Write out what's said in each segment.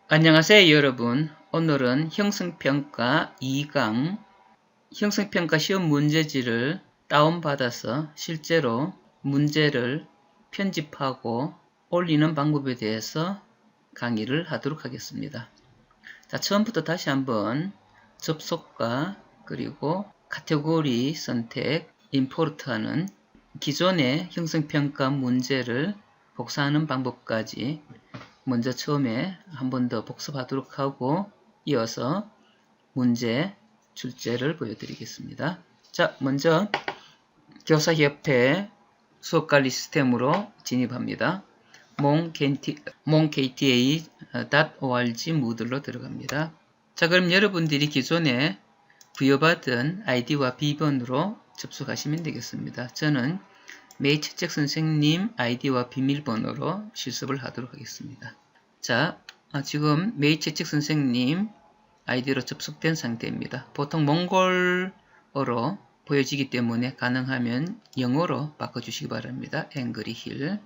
안녕하세요 여러분. 오늘은 형성평가 2강 형성평가 시험 문제지를 다운받아서 실제로 문제를 편집하고 올리는 방법에 대해서 강의를 하도록 하겠습니다. 자, 처음부터 다시 한번 접속과 그리고 카테고리 선택, 임포트하는 기존의 형성평가 문제를 복사하는 방법까지 먼저 처음에 한 번 더 복습하도록 하고 이어서 문제 출제를 보여드리겠습니다. 자, 먼저 교사협회 수업관리 시스템으로 진입합니다. monkta.org 모듈로 들어갑니다. 자, 그럼 여러분들이 기존에 부여받은 아이디와 비번으로 접속하시면 되겠습니다. 저는 메이채책 선생님 아이디와 비밀번호로 실습을 하도록 하겠습니다. 자, 지금 메이채책 선생님 아이디로 접속된 상태입니다. 보통 몽골어로 보여지기 때문에 가능하면 영어로 바꿔주시기 바랍니다. 앵그리 힐.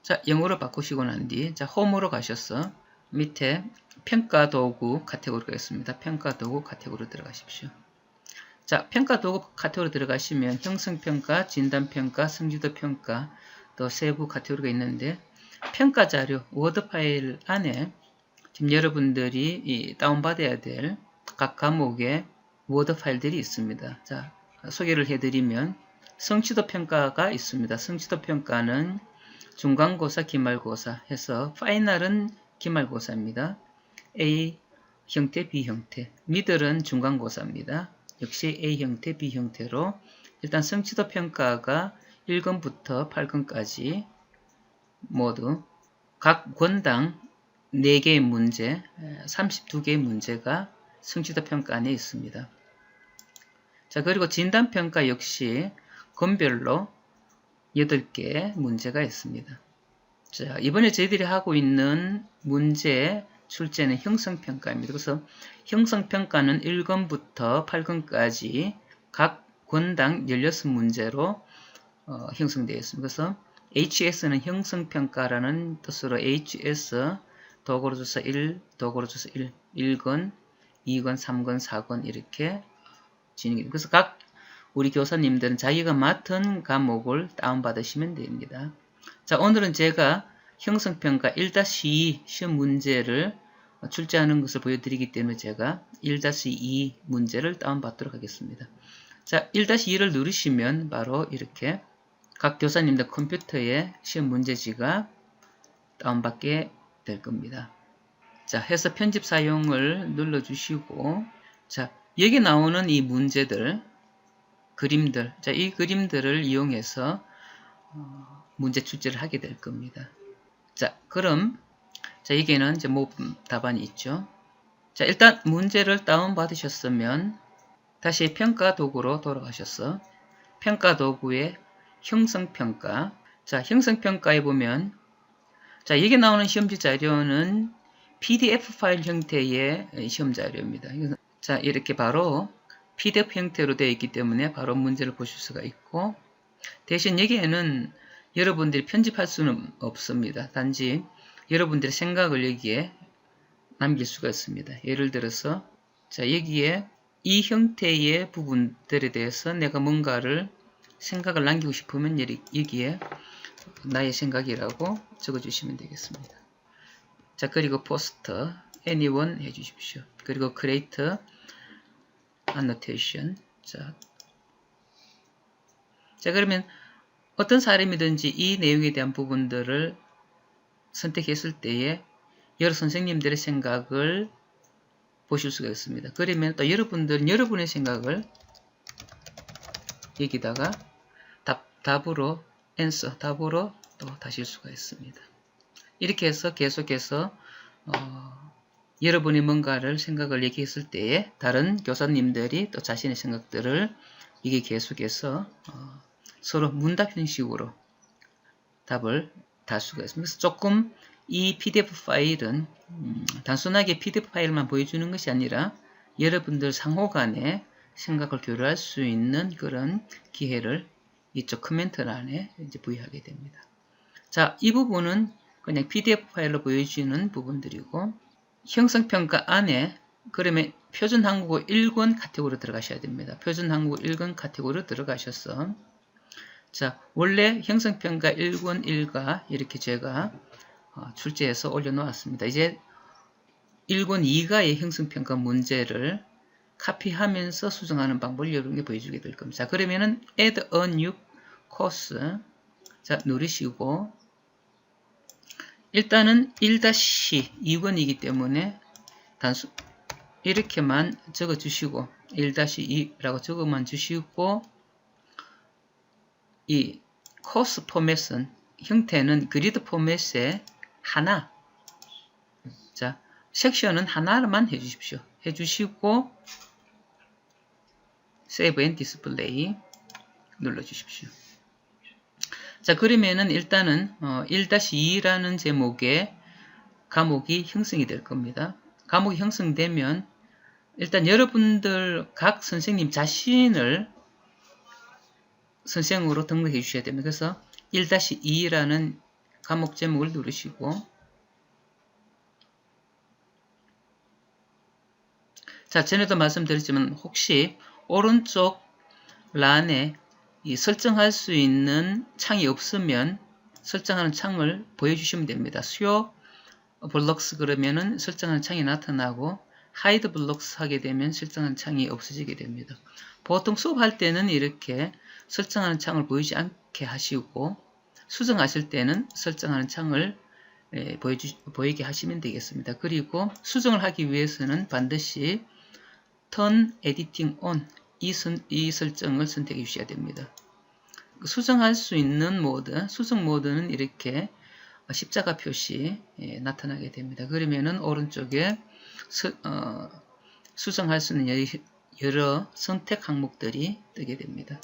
자, 영어로 바꾸시고 난 뒤, 자, 홈으로 가셔서 밑에 평가도구 카테고리가 있습니다. 평가도구 카테고리로 들어가십시오. 자, 평가도구 카테고리 들어가시면 형성평가, 진단평가, 성취도평가 또 세부 카테고리가 있는데 평가자료, 워드 파일 안에 지금 여러분들이 다운받아야 될 각 과목의 워드 파일들이 있습니다. 자, 소개를 해드리면 성취도평가가 있습니다. 성취도평가는 중간고사, 기말고사 해서 파이널은 기말고사입니다. A 형태, B 형태, 미들은 중간고사입니다. 역시 A 형태, B 형태로 일단 성취도 평가가 1권부터 8권까지 모두 각 권당 4개의 문제, 32개의 문제가 성취도 평가 안에 있습니다. 자, 그리고 진단평가 역시 권별로 8개 문제가 있습니다. 자, 이번에 저희들이 하고 있는 문제 출제는 형성평가입니다. 그래서 형성평가는 1권부터 8권까지 각 권당 16문제로 형성되어 있습니다. 그래서 HS는 형성평가라는 뜻으로 HS 도구로 줘서 1, 도구로 줘서 1, 1권, 2권, 3권, 4권 이렇게 진행이 됩니다. 그래서 각 우리 교사님들은 자기가 맡은 과목을 다운받으시면 됩니다. 자, 오늘은 제가 형성평가 1-2 시험 문제를 출제하는 것을 보여드리기 때문에 제가 1-2 문제를 다운받도록 하겠습니다. 자, 1-2를 누르시면 바로 이렇게 각 교사님들 컴퓨터에 시험 문제지가 다운받게 될 겁니다. 자, 해서 편집 사용을 눌러주시고, 자, 여기 나오는 이 문제들, 그림들, 자, 이 그림들을 이용해서 문제 출제를 하게 될 겁니다. 자, 그럼 자, 여기에는 이제 답안이 있죠. 자, 일단 문제를 다운받으셨으면 다시 평가 도구로 돌아가셔서 평가 도구의 형성평가. 자, 형성평가에 보면 자, 여기 나오는 시험지 자료는 PDF 파일 형태의 시험 자료입니다. 자, 이렇게 바로 PDF 형태로 되어 있기 때문에 바로 문제를 보실 수가 있고, 대신 여기에는 여러분들이 편집할 수는 없습니다. 단지 여러분들의 생각을 여기에 남길 수가 있습니다. 예를 들어서 자, 여기에 이 형태의 부분들에 대해서 내가 뭔가를 생각을 남기고 싶으면 여기에 나의 생각이라고 적어주시면 되겠습니다. 자, 그리고 포스터 anyone 해주십시오. 그리고 create annotation. 자, 그러면 어떤 사람이든지 이 내용에 대한 부분들을 선택했을 때에 여러 선생님들의 생각을 보실 수가 있습니다. 그러면 또 여러분들은 여러분의 생각을 여기다가 답으로 answer, 답으로 또 다실 수가 있습니다. 이렇게 해서 계속해서 여러분이 뭔가를 생각을 얘기했을 때에 다른 교사님들이 또 자신의 생각들을 이게 계속해서 서로 문답 형식으로 답을 달 수가 있습니다. 그래서 조금 이 PDF 파일은 단순하게 PDF 파일만 보여주는 것이 아니라 여러분들 상호간에 생각을 교류할 수 있는 그런 기회를 이쪽 코멘트란에 이제 부여하게 됩니다. 자, 이 부분은 그냥 PDF 파일로 보여주는 부분들이고, 형성평가 안에 그러면 표준 한국어 1권 카테고리로 들어가셔야 됩니다. 표준 한국어 1권 카테고리로 들어가셔서 자, 원래 형성평가 1권 1가 이렇게 제가 출제해서 올려놓았습니다. 이제 1권 2가의 형성평가 문제를 카피하면서 수정하는 방법을 여러분께 보여주게 될 겁니다. 자, 그러면은 add a new course 자, 누르시고 일단은 1-2권이기 때문에 단수 이렇게만 적어주시고 1-2라고 적어만 주시고 이 코스 포맷은 형태는 그리드 포맷의 하나 자 섹션은 하나만 해주십시오. 해주시고 세이브 앤 디스플레이 눌러주십시오. 자 그러면은 일단은 1-2라는 제목의 과목이 형성이 될 겁니다. 과목이 형성되면 일단 여러분들 각 선생님 자신을 선생으로 등록해 주셔야 됩니다. 그래서 1-2라는 과목 제목을 누르시고 자 전에도 말씀드렸지만 혹시 오른쪽 란에 이 설정할 수 있는 창이 없으면 설정하는 창을 보여주시면 됩니다. 수요 블록스 그러면은 설정하는 창이 나타나고 하이드 블록스 하게 되면 설정하는 창이 없어지게 됩니다. 보통 수업할 때는 이렇게 설정하는 창을 보이지 않게 하시고 수정하실 때는 설정하는 창을 보이게 하시면 되겠습니다. 그리고 수정을 하기 위해서는 반드시 Turn Editing On 이 설정을 선택해 주셔야 됩니다. 수정할 수 있는 모드, 수정 모드는 이렇게 십자가 표시 나타나게 됩니다. 그러면은 오른쪽에 수정할 수 있는 여러 선택 항목들이 뜨게 됩니다.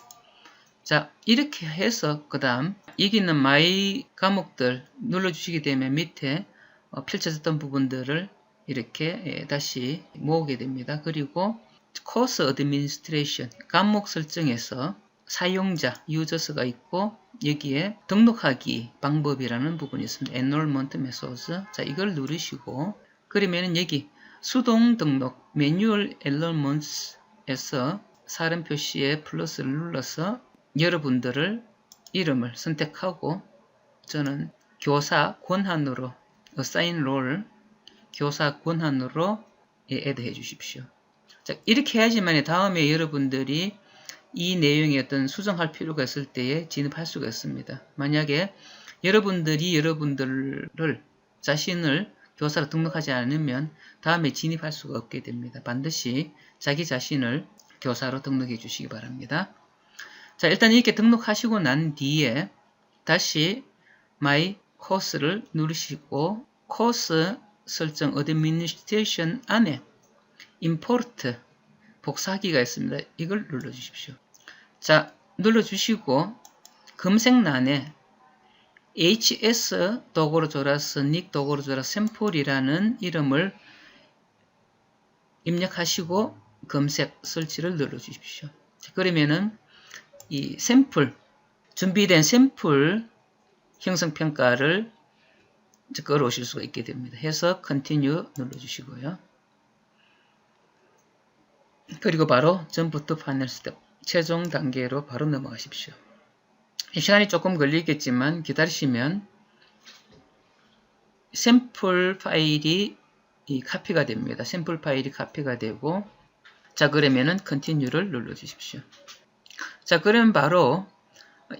자 이렇게 해서 그 다음 여기 있는 마이 과목들 눌러주시게 되면 밑에 펼쳐졌던 부분들을 이렇게 다시 모으게 됩니다. 그리고 코스 어드미니스트레이션 과목 설정에서 사용자 유저스가 있고 여기에 등록하기 방법이라는 부분이 있습니다. Enrollment Methods 자 이걸 누르시고 그러면은 여기 수동 등록 매뉴얼 Enrollments에서 사람 표시에 플러스를 눌러서 여러분들을 이름을 선택하고 저는 교사 권한으로 assign role 교사 권한으로 add 해 주십시오. 자, 이렇게 해야지만 다음에 여러분들이 이 내용에 어떤 수정할 필요가 있을 때에 진입할 수가 있습니다. 만약에 여러분들을 자신을 교사로 등록하지 않으면 다음에 진입할 수가 없게 됩니다. 반드시 자기 자신을 교사로 등록해 주시기 바랍니다. 자, 일단 이렇게 등록하시고 난 뒤에 다시 My Course를 누르시고 코스 설정 Administration 안에 Import 복사하기가 있습니다. 이걸 눌러주십시오. 자, 눌러주시고 검색란에 HS 도구로 졸아서 닉 도구로 졸아 샘플이라는 이름을 입력하시고 검색 설치를 눌러주십시오. 자, 그러면은 이 샘플 준비된 샘플 형성평가를 끌어오실 수가 있게 됩니다. 해서 Continue 눌러주시고요. 그리고 바로 Jump to Final Step 최종 단계로 바로 넘어가십시오. 시간이 조금 걸리겠지만 기다리시면 샘플 파일이 카피가 됩니다. 샘플 파일이 카피가 되고 자 그러면은 Continue를 눌러주십시오. 자 그러면 바로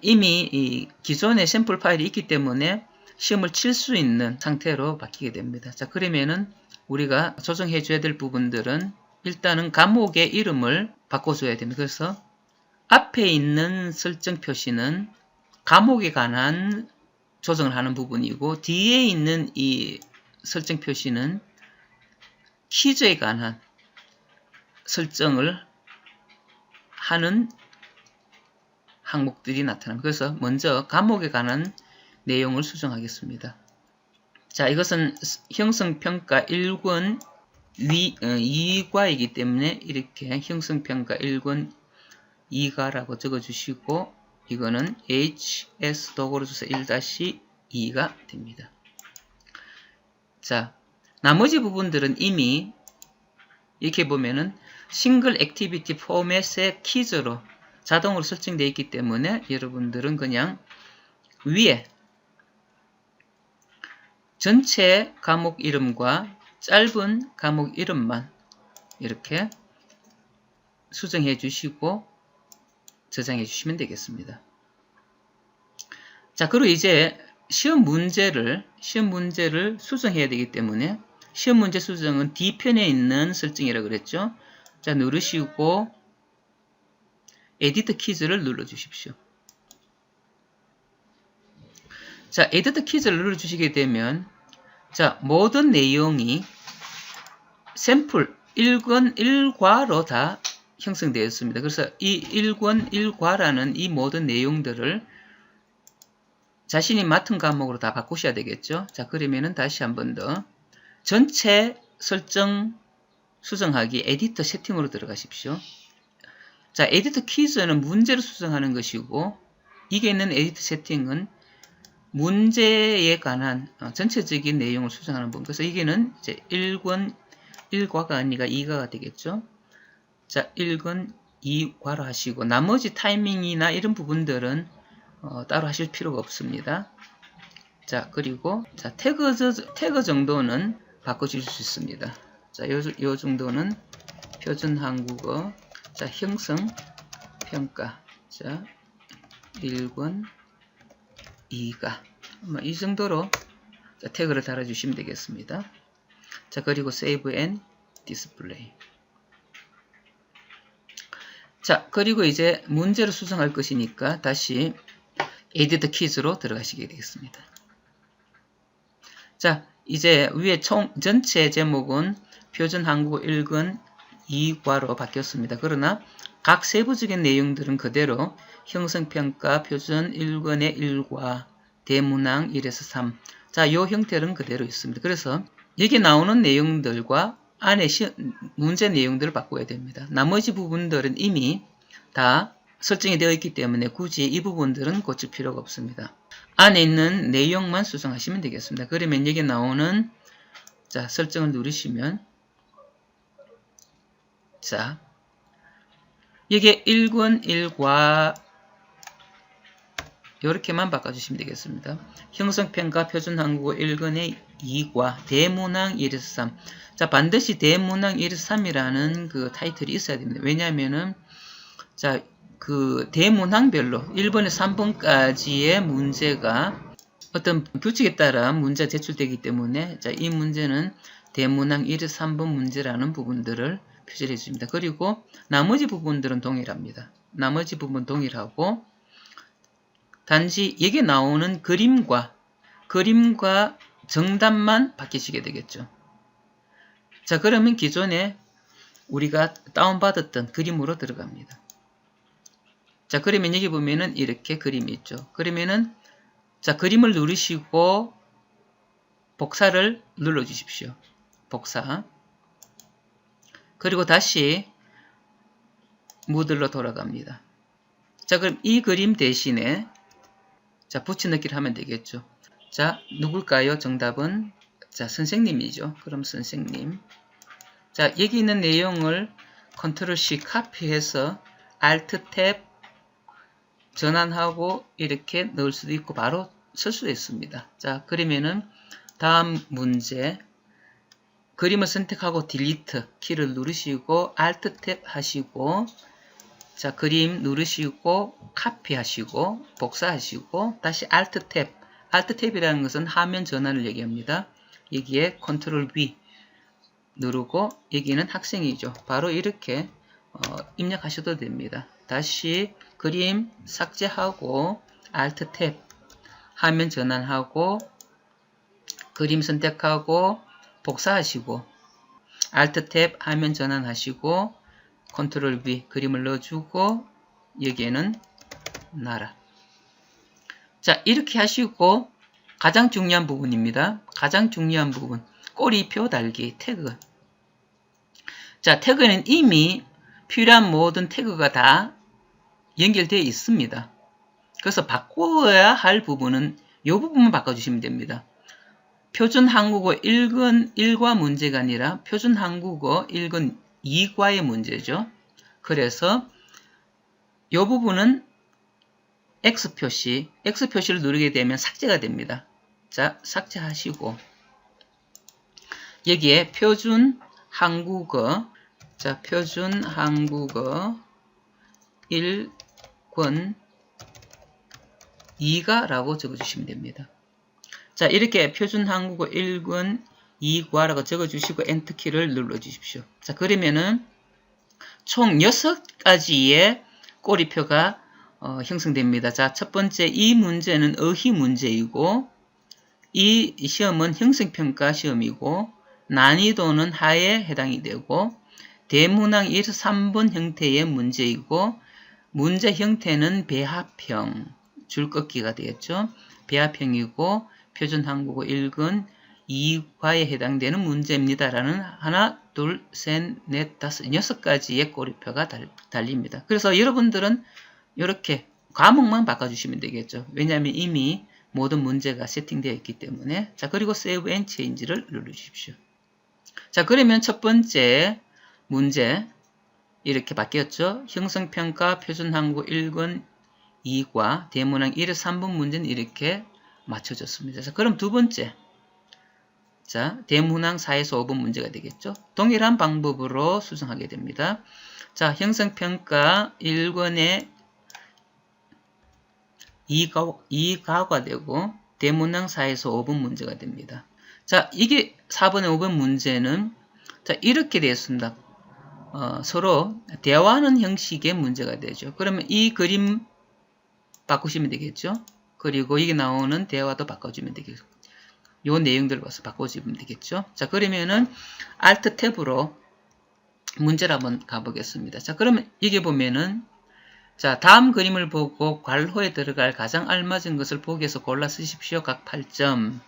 이미 이 기존의 샘플 파일이 있기 때문에 시험을 칠 수 있는 상태로 바뀌게 됩니다. 자 그러면은 우리가 조정해 줘야 될 부분들은 일단은 과목의 이름을 바꿔줘야 됩니다. 그래서 앞에 있는 설정 표시는 과목에 관한 조정을 하는 부분이고 뒤에 있는 이 설정 표시는 퀴즈에 관한 설정을 하는 항목들이 나타납니다. 그래서 먼저 과목에 관한 내용을 수정하겠습니다. 자, 이것은 형성평가 1권 2과이기 때문에 이렇게 형성평가 1권 2과라고 적어주시고 이거는 HS 도구로 줘서 1-2가 됩니다. 자, 나머지 부분들은 이미 이렇게 보면은 싱글 액티비티 포맷의 키즈로 자동으로 설정되어 있기 때문에 여러분들은 그냥 위에 전체 과목 이름과 짧은 과목 이름만 이렇게 수정해 주시고 저장해 주시면 되겠습니다. 자, 그리고 이제 시험 문제를 수정해야 되기 때문에 시험 문제 수정은 D편에 있는 설정이라고 그랬죠. 자, 누르시고 에디트 키즈를 눌러 주십시오. 자, 에디트 키즈를 눌러 주시게 되면 자, 모든 내용이 샘플 1권 1과로 다 형성되었습니다. 그래서 이 1권 1과라는 이 모든 내용들을 자신이 맡은 과목으로 다 바꾸셔야 되겠죠. 자, 그러면은 다시 한 번 더 전체 설정 수정하기 에디터 세팅으로 들어가십시오. 자, 에디터 키즈는 문제를 수정하는 것이고 이게 있는 에디터 세팅은 문제에 관한 전체적인 내용을 수정하는 부분. 그래서 이게는 이제 1권 1과가 아니라 2과가 되겠죠. 자, 1권 2과로 하시고 나머지 타이밍이나 이런 부분들은 따로 하실 필요가 없습니다. 자, 그리고 자, 태그 정도는 바꿔주실 수 있습니다. 자, 요 정도는 표준 한국어, 자, 형성 평가, 자, 1권 2가 이 정도로 자, 태그를 달아주시면 되겠습니다. 자, 그리고 세이브 앤 디스플레이. 자, 그리고 이제 문제를 수정할 것이니까 다시 에디트 키즈로 들어가시게 되겠습니다. 자, 이제 위에 전체 제목은 표준 한국어 1권 2과로 바뀌었습니다. 그러나 각 세부적인 내용들은 그대로 형성평가 표준 1권의 1과 대문항 1에서 3. 자, 요 형태는 그대로 있습니다. 그래서 여기 나오는 내용들과 안에 문제 내용들을 바꿔야 됩니다. 나머지 부분들은 이미 다 설정이 되어 있기 때문에 굳이 이 부분들은 고칠 필요가 없습니다. 안에 있는 내용만 수정하시면 되겠습니다. 그러면 여기 나오는 자, 설정을 누르시면 자, 여기 1권 1과 이렇게만 바꿔주시면 되겠습니다. 형성평가 표준 한국어 1권의 2과 대문항 1에서 3. 자, 반드시 대문항 1에서 3이라는 그 타이틀이 있어야 됩니다. 왜냐하면은 자, 그 대문항별로 1번에서 3번까지의 문제가 어떤 규칙에 따라 문제가 제출되기 때문에 자, 이 문제는 대문항 1에서 3번 문제라는 부분들을 표시해 줍니다. 그리고 나머지 부분들은 동일합니다. 나머지 부분 동일하고 단지 여기 나오는 그림과 정답만 바뀌시게 되겠죠. 자, 그러면 기존에 우리가 다운받았던 그림으로 들어갑니다. 자, 그러면 여기 보면은 이렇게 그림이 있죠. 그러면은 자, 그림을 누르시고 복사를 눌러 주십시오. 복사. 그리고 다시 무들로 돌아갑니다. 자, 그럼 이 그림 대신에 자, 붙여넣기를 하면 되겠죠. 자, 누굴까요? 정답은 자, 선생님이죠. 그럼 선생님. 자, 여기 있는 내용을 컨트롤 C 카피해서 Alt 탭 전환하고 이렇게 넣을 수도 있고 바로 쓸 수도 있습니다. 자, 그러면은 다음 문제 그림을 선택하고 딜리트 키를 누르시고 Alt 탭 하시고 자, 그림 누르시고 카피 하시고 복사하시고 다시 Alt 탭. Alt 탭이라는 것은 화면 전환을 얘기합니다. 여기에 컨트롤 V 누르고 여기는 학생이죠. 바로 이렇게 입력하셔도 됩니다. 다시 그림 삭제하고 Alt 탭 화면 전환하고 그림 선택하고 복사하시고 Alt 탭 화면 전환하시고 컨트롤 V 그림을 넣어주고 여기에는 나라. 자, 이렇게 하시고 가장 중요한 부분입니다. 가장 중요한 부분 꼬리표 달기 태그. 자, 태그는 이미 필요한 모든 태그가 다 연결되어 있습니다. 그래서 바꿔야 할 부분은 이 부분만 바꿔주시면 됩니다. 표준 한국어 1권 1과 문제가 아니라 표준 한국어 1권 2과의 문제죠. 그래서 이 부분은 X표시를 누르게 되면 삭제가 됩니다. 자, 삭제하시고 여기에 표준 한국어, 자, 표준 한국어 1권 2가라고 적어주시면 됩니다. 자, 이렇게 표준 한국어 1권 2과라고 적어주시고 엔터키를 눌러주십시오. 자, 그러면은 총 6가지의 꼬리표가 형성됩니다. 자, 첫 번째 이 문제는 어휘 문제이고 이 시험은 형성평가 시험이고 난이도는 하에 해당이 되고 대문항 1에서 3번 형태의 문제이고 문제 형태는 배합형, 줄긋기가 되겠죠. 배합형이고 표준 한국어 1권 2과에 해당되는 문제입니다라는 하나, 둘, 셋, 넷, 다섯, 6가지의 꼬리표가 달립니다. 그래서 여러분들은 이렇게 과목만 바꿔주시면 되겠죠. 왜냐하면 이미 모든 문제가 세팅되어 있기 때문에. 자, 그리고 Save and Change를 눌러주십시오. 자, 그러면 첫 번째 문제 이렇게 바뀌었죠. 형성평가 표준 한국어 1권 2과 대문항 1에서 3번 문제는 이렇게 맞춰졌습니다. 자, 그럼 두 번째. 자, 대문항 4에서 5번 문제가 되겠죠. 동일한 방법으로 수정하게 됩니다. 자, 형성평가 1권에 2가가 되고 대문항 4에서 5번 문제가 됩니다. 자, 이게 4번에 5번 문제는 자, 이렇게 되었습니다. 서로 대화하는 형식의 문제가 되죠. 그러면 이 그림 바꾸시면 되겠죠. 그리고 이게 나오는 대화도 바꿔주면 되겠죠. 요 내용들을 봐서 바꿔주면 되겠죠. 자, 그러면은 Alt 탭으로 문제를 한번 가보겠습니다. 자, 그러면 이게 보면은 자, 다음 그림을 보고 괄호에 들어갈 가장 알맞은 것을 보기에서 골라 쓰십시오. 각 8점.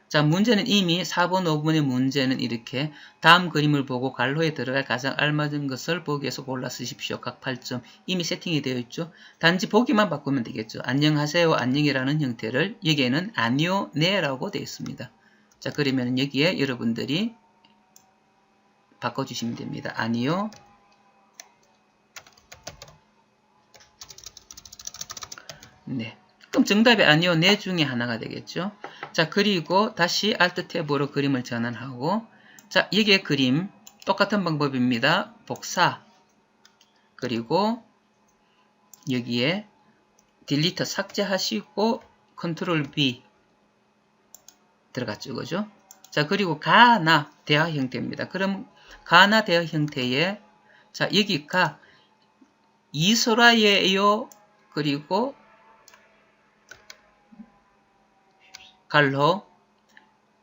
자, 문제는 이미 4번, 5번의 문제는 이렇게 다음 그림을 보고 괄호에 들어갈 가장 알맞은 것을 보기에서 골라 쓰십시오. 각 8점. 이미 세팅이 되어 있죠. 단지 보기만 바꾸면 되겠죠. 안녕하세요, 안녕이라는 형태를 여기에는 아니요, 네라고 되어 있습니다. 자, 그러면 여기에 여러분들이 바꿔주시면 됩니다. 아니요, 네. 그럼 정답이 아니요, 네 중에 하나가 되겠죠. 자, 그리고 다시 Alt 탭으로 그림을 전환하고 자, 여기에 그림 똑같은 방법입니다. 복사 그리고 여기에 딜리트 삭제하시고 컨트롤 V 들어갔죠, 그죠? 자, 그리고 가나 대화 형태입니다. 그럼 가나 대화 형태에 자, 여기 가 이소라예요. 그리고 갈로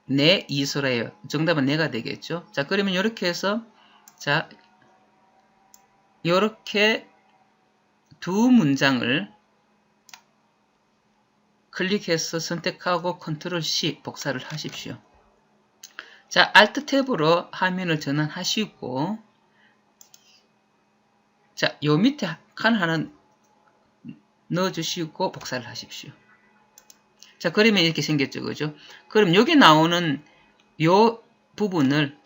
네 이소라예요. 정답은 네가 되겠죠. 자, 그러면 이렇게 해서 자, 이렇게 두 문장을 클릭해서 선택하고 컨트롤 C 복사를 하십시오. 자, Alt 탭으로 화면을 전환하시고 자, 요 밑에 칸 하나 넣어주시고 복사를 하십시오. 자, 그러면 이렇게 생겼죠, 그죠? 그럼 여기 나오는 요 부분을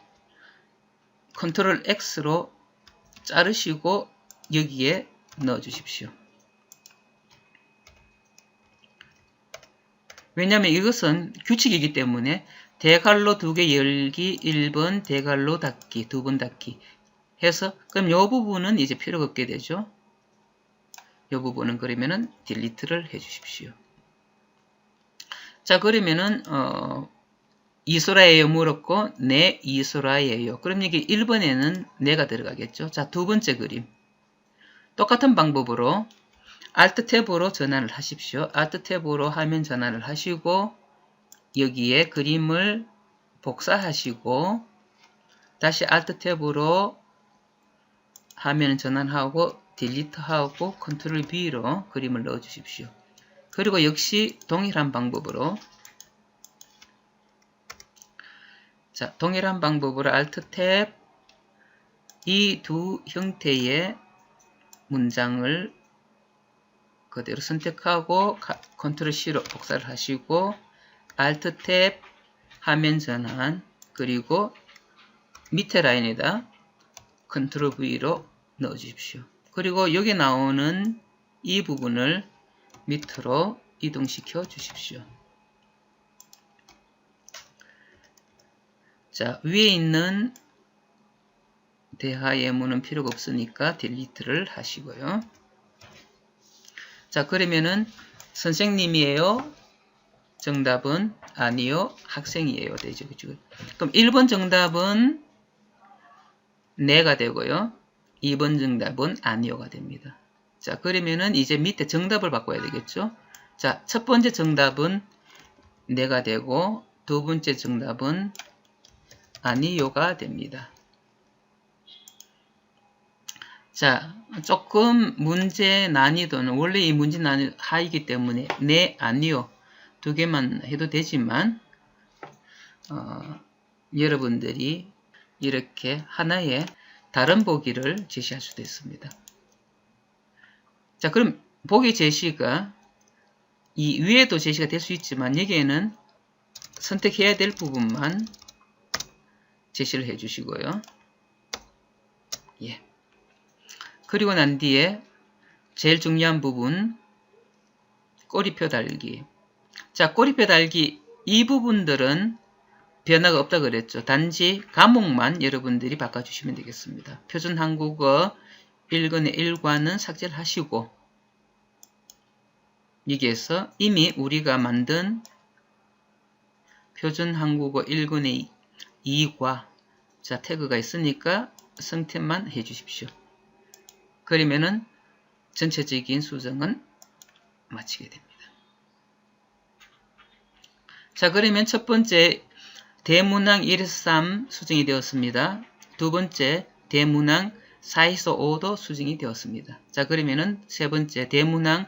컨트롤 X로 자르시고 여기에 넣어 주십시오. 왜냐하면 이것은 규칙이기 때문에 대괄호 2개 열기 1번, 대괄호 닫기 2번 닫기 해서 그럼 요 부분은 이제 필요가 없게 되죠. 요 부분은 그러면은 딜리트를 해 주십시오. 자, 그러면은 이소라예요 물었고 네 이소라예요. 그럼 여기 1번에는 네가 들어가겠죠. 자, 두 번째 그림 똑같은 방법으로 Alt 탭으로 전환을 하십시오. Alt 탭으로 화면 전환을 하시고 여기에 그림을 복사하시고 다시 Alt 탭으로 화면 전환하고 딜리트하고 컨트롤 V로 그림을 넣어 주십시오. 그리고 역시 동일한 방법으로 자, 동일한 방법으로 Alt 탭 이 두 형태의 문장을 그대로 선택하고 컨트롤 C로 복사를 하시고 Alt 탭 화면 전환, 그리고 밑에 라인에다 컨트롤 V로 넣어 주십시오. 그리고 여기 나오는 이 부분을 밑으로 이동시켜 주십시오. 자, 위에 있는 대하 예문은 필요가 없으니까 딜리트를 하시고요. 자, 그러면은 선생님이에요? 정답은 아니요, 학생이에요. 되죠. 그죠? 그럼 1번 정답은 네가 되고요. 2번 정답은 아니요가 됩니다. 자, 그러면은 이제 밑에 정답을 바꿔야 되겠죠? 자, 첫 번째 정답은 네가 되고, 두 번째 정답은 아니요가 됩니다. 자, 조금 문제 난이도는, 원래 이 문제 난이도 하이기 때문에 네, 아니요 두 개만 해도 되지만 여러분들이 이렇게 하나의 다른 보기를 제시할 수도 있습니다. 자, 그럼 보기 제시가 이 위에도 제시가 될 수 있지만 여기에는 선택해야 될 부분만 제시를 해 주시고요. 예. 그리고 난 뒤에 제일 중요한 부분 꼬리표 달기. 자, 꼬리표 달기 이 부분들은 변화가 없다 그랬죠. 단지 과목만 여러분들이 바꿔주시면 되겠습니다. 표준 한국어 1권의 1과는 삭제를 하시고 여기에서 이미 우리가 만든 표준 한국어 1권의 2과 자, 태그가 있으니까 선택만 해주십시오. 그러면은 전체적인 수정은 마치게 됩니다. 자, 그러면 첫 번째 대문항 1에서 3 수정이 되었습니다. 두 번째 대문항 4에서 5도 수정이 되었습니다. 자, 그러면은 세 번째 대문항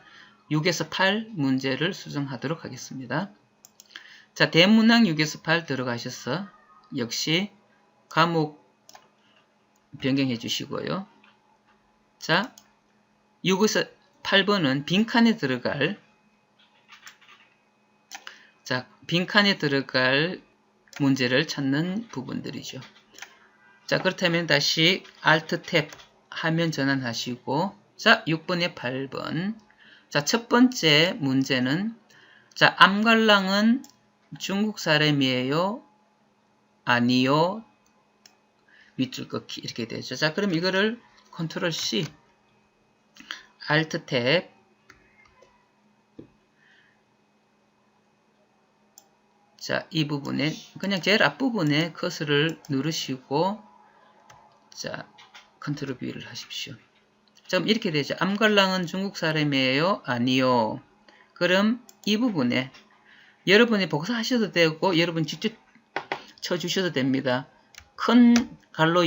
6에서 8 문제를 수정하도록 하겠습니다. 자, 대문항 6에서 8 들어가셔서 역시 과목 변경해 주시고요. 자, 6에서 8번은 빈칸에 들어갈 문제를 찾는 부분들이죠. 자, 그렇다면 다시 Alt 탭 화면 전환하시고 자, 6번에 8번. 자, 첫 번째 문제는 자, 암갈랑은 중국 사람이에요? 아니요. 밑줄 긋기 이렇게 되죠. 자, 그럼 이거를 컨트롤 C Alt 탭 자, 이 부분에 그냥 제일 앞부분에 커서를 누르시고 자, 컨트롤 V를 하십시오. 자, 그럼 이렇게 되죠. 암갈랑은 중국 사람이에요? 아니요. 그럼 이 부분에 여러분이 복사하셔도 되고 여러분 직접 쳐주셔도 됩니다. 큰 갈로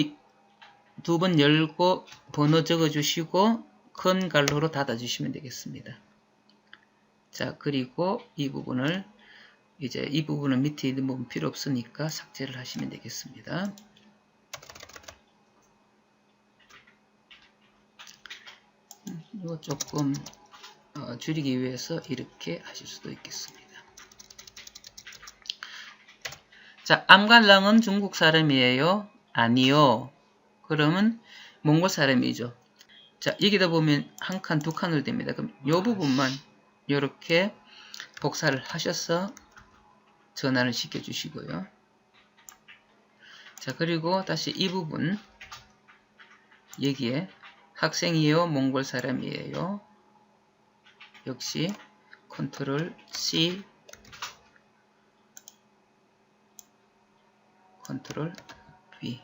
두 번 열고 번호 적어주시고 큰 갈로로 닫아주시면 되겠습니다. 자, 그리고 이 부분을 이제 이 부분은 밑에 있는 부분 필요 없으니까 삭제를 하시면 되겠습니다. 이거 조금 줄이기 위해서 이렇게 하실 수도 있겠습니다. 자, 암갈랑은 중국 사람이에요? 아니요. 그러면 몽골 사람이죠. 자, 여기다 보면 한 칸, 두 칸으로 됩니다. 그럼 이 부분만 이렇게 복사를 하셔서 전환을 시켜주시고요. 자, 그리고 다시 이 부분 여기에 학생이에요? 몽골 사람이에요? 역시 컨트롤 C 컨트롤 V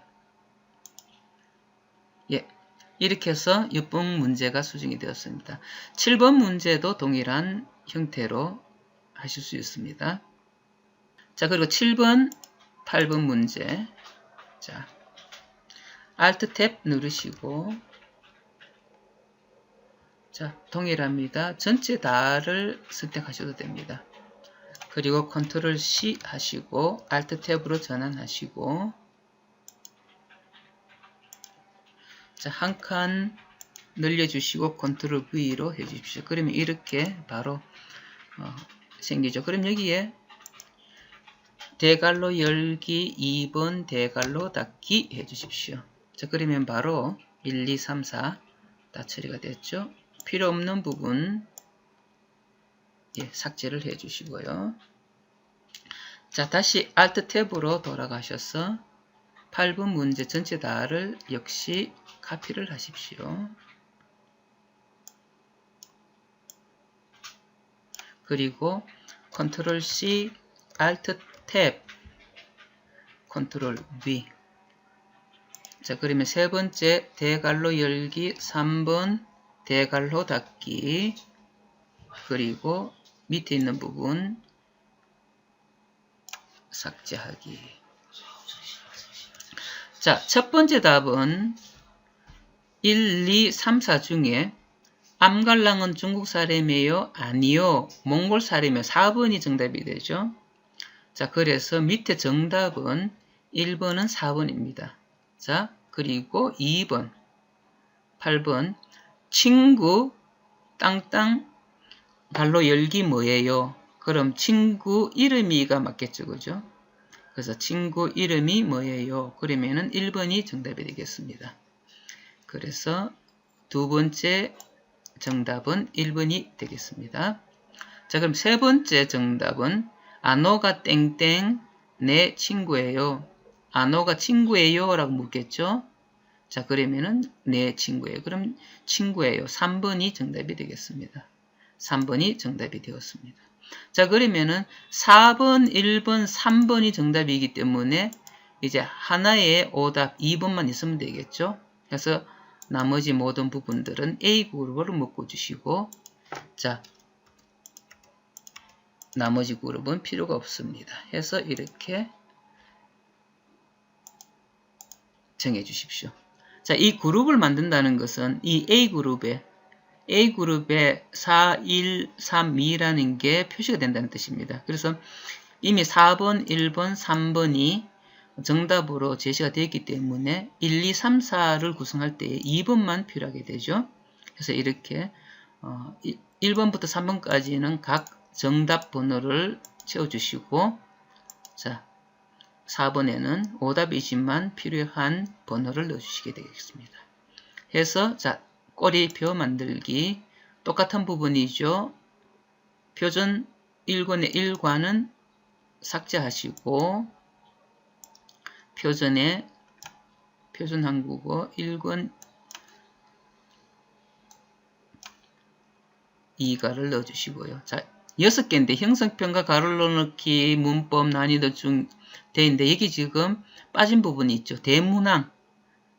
예, 이렇게 해서 6번 문제가 수정이 되었습니다. 7번 문제도 동일한 형태로 하실 수 있습니다. 자, 그리고 7번, 8번 문제. 자, Alt 탭 누르시고, 자, 동일합니다. 전체 다를 선택하셔도 됩니다. 그리고 컨트롤 C 하시고, Alt 탭으로 전환하시고, 자, 한 칸 늘려주시고, 컨트롤 V로 해주십시오. 그러면 이렇게 바로 생기죠. 그럼 여기에 대괄호 열기 2번 대괄호 닫기 해주십시오. 자, 그러면 바로 1, 2, 3, 4 다 처리가 됐죠. 필요 없는 부분 삭제를 해주시고요. 자, 다시 Alt 탭으로 돌아가셔서 8번 문제 전체 다를 역시 카피를 하십시오. 그리고 Ctrl C, Alt 탭, Ctrl V. 자, 그러면 세 번째 대괄호 열기 3번 대괄호 닫기, 그리고 밑에 있는 부분 삭제하기. 자, 첫 번째 답은 1, 2, 3, 4 중에 암갈랑은 중국 사람이에요? 아니요. 몽골 사람이에요. 4번이 정답이 되죠. 자, 그래서 밑에 정답은 1번은 4번입니다. 자, 그리고 2번, 8번 친구 땅땅 갈로 열기 뭐예요? 그럼 친구 이름이가 맞겠죠, 그죠? 그래서 친구 이름이 뭐예요? 그러면은 1번이 정답이 되겠습니다. 그래서 두 번째 정답은 1번이 되겠습니다. 자, 그럼 세 번째 정답은 아노가 땡땡 내 친구예요. 아노가 친구예요? 라고 묻겠죠? 자, 그러면은 내 친구예요. 그럼 친구예요. 3번이 정답이 되겠습니다. 3번이 정답이 되었습니다. 자, 그러면은 4번, 1번, 3번이 정답이기 때문에 이제 하나의 오답 2번만 있으면 되겠죠? 그래서 나머지 모든 부분들은 A그룹을 묶어주시고, 자, 나머지 그룹은 필요가 없습니다. 해서 이렇게 정해 주십시오. 자, 이 그룹을 만든다는 것은 이 A그룹에 4, 1, 3, 2라는 게 표시가 된다는 뜻입니다. 그래서 이미 4번, 1번, 3번이 정답으로 제시가 되어 있기 때문에 1, 2, 3, 4를 구성할 때 2번만 필요하게 되죠. 그래서 이렇게 1번부터 3번까지는 각 정답 번호를 채워주시고, 자, 4번에는 오답이지만 필요한 번호를 넣어주시게 되겠습니다. 해서 자, 꼬리표 만들기 똑같은 부분이죠. 표준 1권의 1관은 삭제하시고 표준 한국어 1권 2가를 넣어주시고요. 자, 6개인데 형성평가 가로를 넣어넣기 문법 난이도 중 되어 있는데 여기 지금 빠진 부분이 있죠. 대문항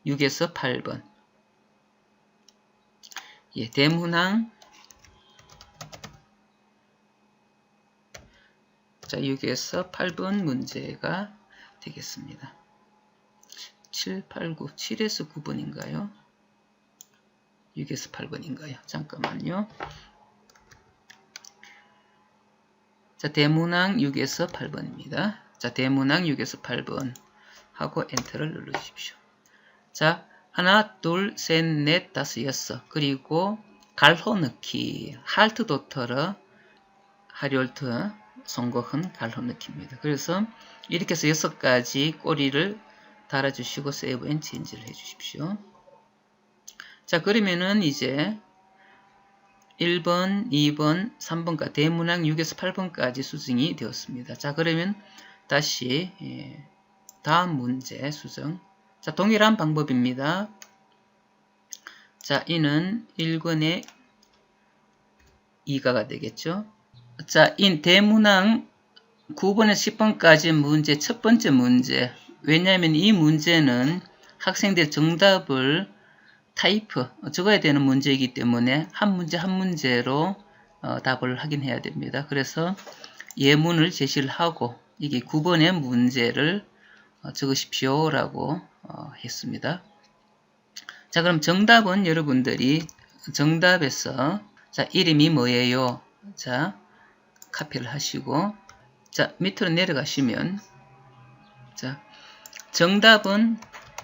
6에서 8번. 예, 대문항 자, 6에서 8번 문제가 되겠습니다. 7, 8, 9, 7에서 9번인가요? 6에서 8번인가요? 잠깐만요. 자, 대문항 6에서 8번입니다. 자, 대문항 6에서 8번 하고 엔터를 눌러주십시오. 자, 하나, 둘, 셋, 넷, 다섯, 여섯. 그리고 갈호 넣기. 할트 도터러 하리올트 송곡은 갈호 넣기입니다. 그래서 이렇게 해서 6가지 꼬리를 달아주시고 세이브 앤 체인지를 해주십시오. 자, 그러면은 이제 1번, 2번, 3번까지 대문항 6에서 8번까지 수정이 되었습니다. 자, 그러면 다시 다음 문제 수정. 자, 동일한 방법입니다. 자, 이는 1권의 2가가 되겠죠. 자, 이 대문항 9번에서 10번까지 문제 첫 번째 문제. 왜냐하면 이 문제는 학생들 정답을 타이프, 적어야 되는 문제이기 때문에 한 문제 한 문제로 답을 확인해야 됩니다. 그래서 예문을 제시를 하고 이게 9번의 문제를 적으십시오 라고 했습니다. 자, 그럼 정답은 여러분들이 정답에서 자, 이름이 뭐예요? 자, 카피를 하시고 자, 밑으로 내려가시면 자, 정답은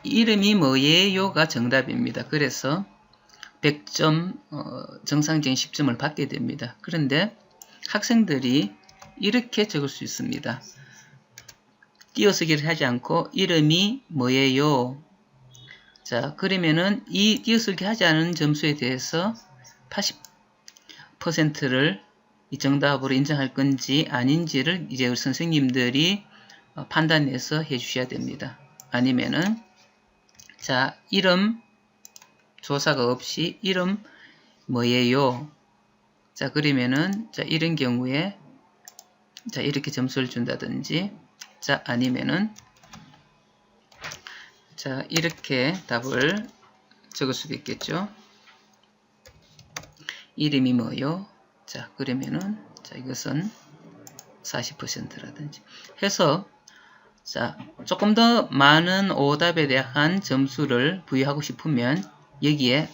이름이 뭐예요가 정답입니다. 그래서 100점 정상적인 10점을 받게 됩니다. 그런데 학생들이 이렇게 적을 수 있습니다. 띄어쓰기를 하지 않고 이름이 뭐예요? 자, 그러면은 이 띄어쓰기 하지 않은 점수에 대해서 80%를 이 정답으로 인정할 건지 아닌지를 이제 우리 선생님들이 판단해서 해 주셔야 됩니다. 아니면은 자, 이름 조사가 없이 이름 뭐예요? 자, 그러면은 자, 이런 경우에 자, 이렇게 점수를 준다든지 자, 아니면은 자, 이렇게 답을 적을 수도 있겠죠. 이름이 뭐요? 자, 그러면은 자, 이것은 40%라든지 해서 자, 조금 더 많은 오답에 대한 점수를 부여하고 싶으면 여기에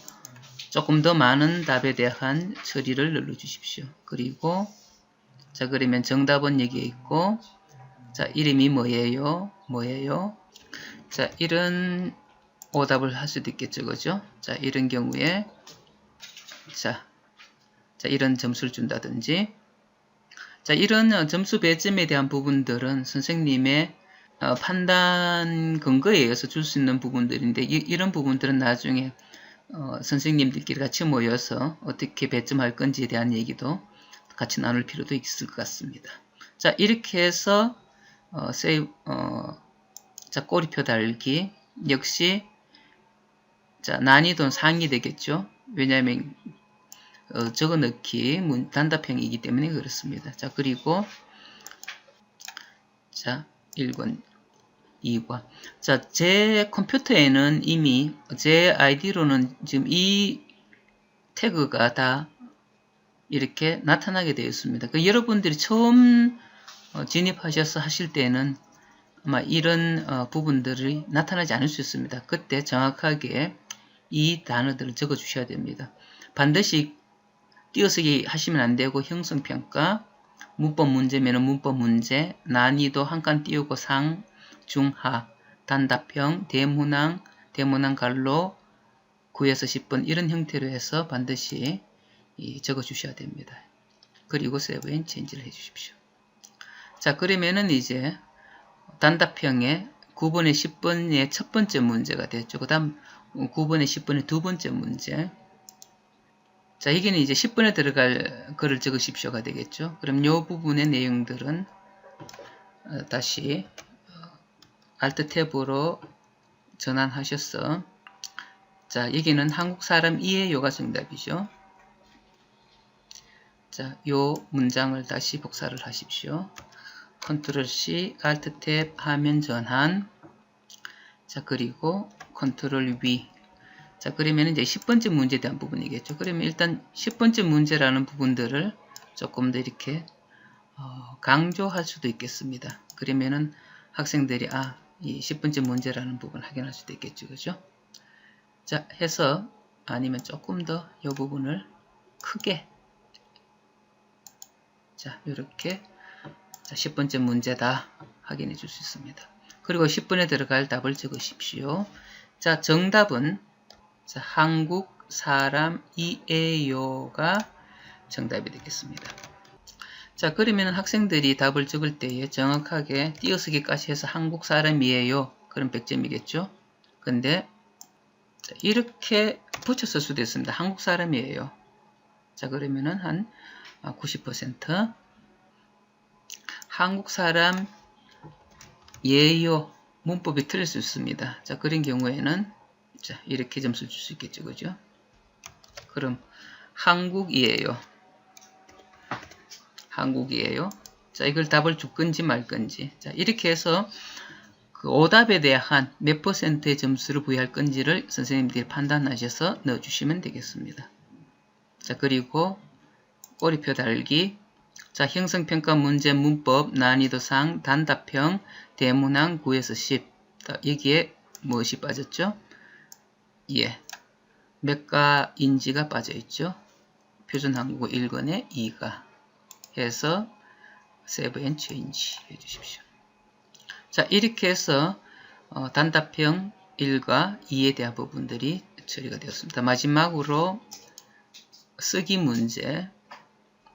조금 더 많은 답에 대한 처리를 눌러 주십시오. 그리고 자, 그러면 정답은 여기에 있고 자, 이름이 뭐예요? 뭐예요? 자, 이런 오답을 할 수도 있겠죠. 그죠? 자, 이런 경우에 자, 이런 점수를 준다든지 자, 이런 점수 배점에 대한 부분들은 선생님의 판단 근거에 의해서 줄 수 있는 부분들인데 이런 부분들은 나중에 선생님들끼리 같이 모여서 어떻게 배점할 건지에 대한 얘기도 같이 나눌 필요도 있을 것 같습니다. 자, 이렇게 해서 자, 꼬리표 달기 역시 자, 난이도는 상이 되겠죠. 왜냐하면 적어넣기 단답형이기 때문에 그렇습니다. 자, 그리고 자, 1권 2과 자, 제 컴퓨터에는 이미 제 아이디로는 지금 이 태그가 다 이렇게 나타나게 되어 있습니다. 그 여러분들이 처음 진입하셔서 하실 때는 아마 이런 부분들이 나타나지 않을 수 있습니다. 그때 정확하게 이 단어들을 적어 주셔야 됩니다. 반드시 띄어쓰기 하시면 안 되고 형성평가, 문법 문제면 문법 문제, 난이도 한 칸 띄우고 상, 중, 하, 단답형, 대문항, 대문항 갈로 9에서 10번 이런 형태로 해서 반드시 적어 주셔야 됩니다. 그리고 세브 앤 체인지를 해 주십시오. 자, 그러면은 이제 단답형의 9번에 10번의 첫 번째 문제가 됐죠. 그 다음 9번에 10번의 두 번째 문제. 자, 여기는 이제 10번에 들어갈 글을 적으십시오가 되겠죠. 그럼 이 부분의 내용들은 다시 Alt 탭으로 전환하셔서 자, 여기는 한국 사람 이해요가 정답이죠. 자, 요 문장을 다시 복사를 하십시오. Ctrl C, Alt 탭 화면 전환. 자, 그리고 Ctrl V. 자, 그러면 이제 10번째 문제에 대한 부분이겠죠. 그러면 일단 10번째 문제라는 부분들을 조금 더 이렇게 강조할 수도 있겠습니다. 그러면은 학생들이 이 10번째 문제라는 부분을 확인할 수도 있겠죠. 그죠? 자, 해서 아니면 조금 더 이 부분을 크게 자, 이렇게 자, 10번째 문제다 확인해 줄 수 있습니다. 그리고 10번에 들어갈 답을 적으십시오. 자, 정답은 자, 한국 사람이에요가 정답이 되겠습니다. 자, 그러면 학생들이 답을 적을 때에 정확하게 띄어쓰기까지 해서 한국 사람이에요. 그럼 100점이겠죠? 근데 자, 이렇게 붙였을 수도 있습니다. 한국 사람이에요. 자, 그러면은 한 90% 한국 사람 예요. 문법이 틀릴 수 있습니다. 자, 그런 경우에는 자, 이렇게 점수를 줄 수 있겠죠. 그죠? 그럼 한국이에요. 한국이에요. 자, 이걸 답을 줄 건지 말 건지. 자, 이렇게 해서 그 오답에 대한 몇 %의 점수를 부여할 건지를 선생님들이 판단하셔서 넣어주시면 되겠습니다. 자, 그리고 꼬리표 달기. 자, 형성평가 문제 문법 난이도상 단답형 대문항 9에서 10. 여기에 무엇이 빠졌죠? 예. 몇 가인지가 빠져있죠. 표준한국어 1권에 2가 해서 세브 앤 체인지 해주십시오. 자, 이렇게 해서 단답형 1과 2에 대한 부분들이 처리가 되었습니다. 마지막으로 쓰기 문제.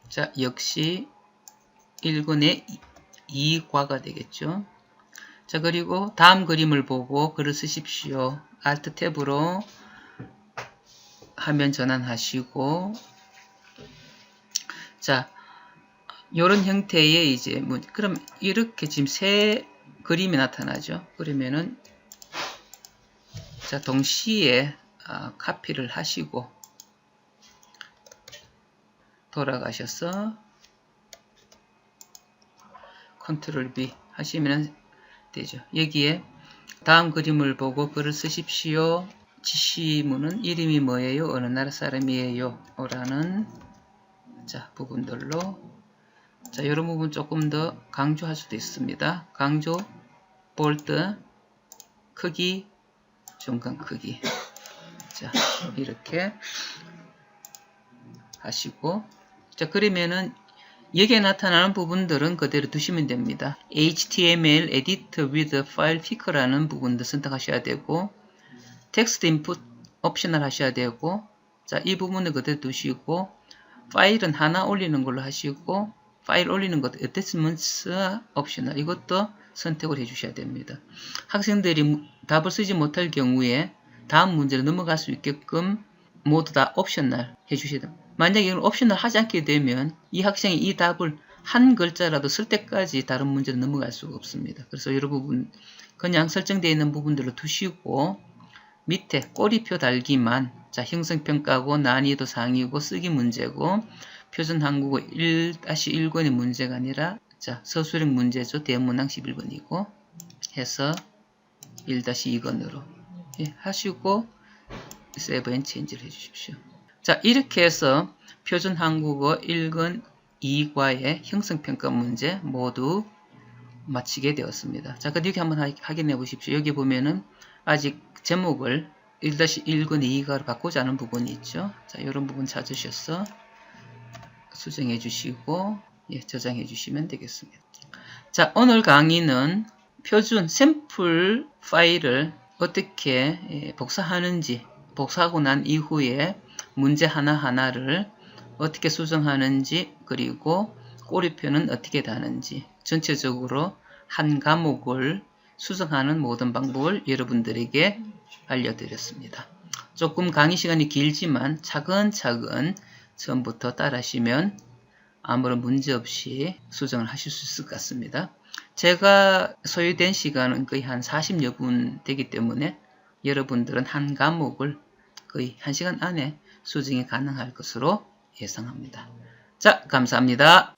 자, 역시 1권에 2과가 되겠죠. 자, 그리고 다음 그림을 보고 글을 쓰십시오. Alt 탭으로 화면 전환하시고, 자, 요런 형태의 이제 그럼 이렇게 지금 새 그림이 나타나죠. 그러면은 자, 동시에 카피를 하시고 돌아가셔서 컨트롤 B 하시면 되죠. 여기에 다음 그림을 보고 글을 쓰십시오. 지시문은 이름이 뭐예요? 어느 나라 사람이에요? 라는 자, 부분들로 자, 이런 부분 조금 더 강조할 수도 있습니다. 강조, 볼트, 크기, 중간 크기. 자, 이렇게 하시고 자, 그러면은 여기에 나타나는 부분들은 그대로 두시면 됩니다. HTML Edit with File Picker라는 부분도 선택하셔야 되고 텍스트 인풋 옵셔널 하셔야 되고 자, 이 부분을 그대로 두시고 파일은 하나 올리는 걸로 하시고 파일 올리는 것 Attachments 옵셔널 이것도 선택을 해주셔야 됩니다. 학생들이 답을 쓰지 못할 경우에 다음 문제로 넘어갈 수 있게끔 모두 다 옵셔널 해주셔야 됩니다. 만약에 이걸 옵셔널 하지 않게 되면 이 학생이 이 답을 한 글자라도 쓸 때까지 다른 문제로 넘어갈 수가 없습니다. 그래서 이 부분 그냥 설정되어 있는 부분들로 두시고 밑에 꼬리표 달기만 자, 형성평가고 난이도 상이고 쓰기 문제고 표준 한국어 1-1권의 문제가 아니라 자, 서술형 문제죠. 대문항 11번이고 해서 1-2권으로 하시고 세이브 앤 체인지를 해주십시오. 자, 이렇게 해서 표준 한국어 1권 2과의 형성평가 문제 모두 마치게 되었습니다. 자, 여기 한번 확인해 보십시오. 여기 보면은 아직 제목을 1-1권 2과로 바꾸지 않은 부분이 있죠. 자, 이런 부분 찾으셔서 수정해 주시고 저장해 주시면 되겠습니다. 자, 오늘 강의는 표준 샘플 파일을 어떻게 복사하는지 복사하고 난 이후에 문제 하나하나를 어떻게 수정하는지 그리고 꼬리표는 어떻게 다는지 전체적으로 한 과목을 수정하는 모든 방법을 여러분들에게 알려드렸습니다. 조금 강의 시간이 길지만 차근차근 처음부터 따라하시면 아무런 문제 없이 수정을 하실 수 있을 것 같습니다. 제가 소요된 시간은 거의 한 40여 분 되기 때문에 여러분들은 한 과목을 거의 1시간 안에 수정이 가능할 것으로 예상합니다. 자, 감사합니다.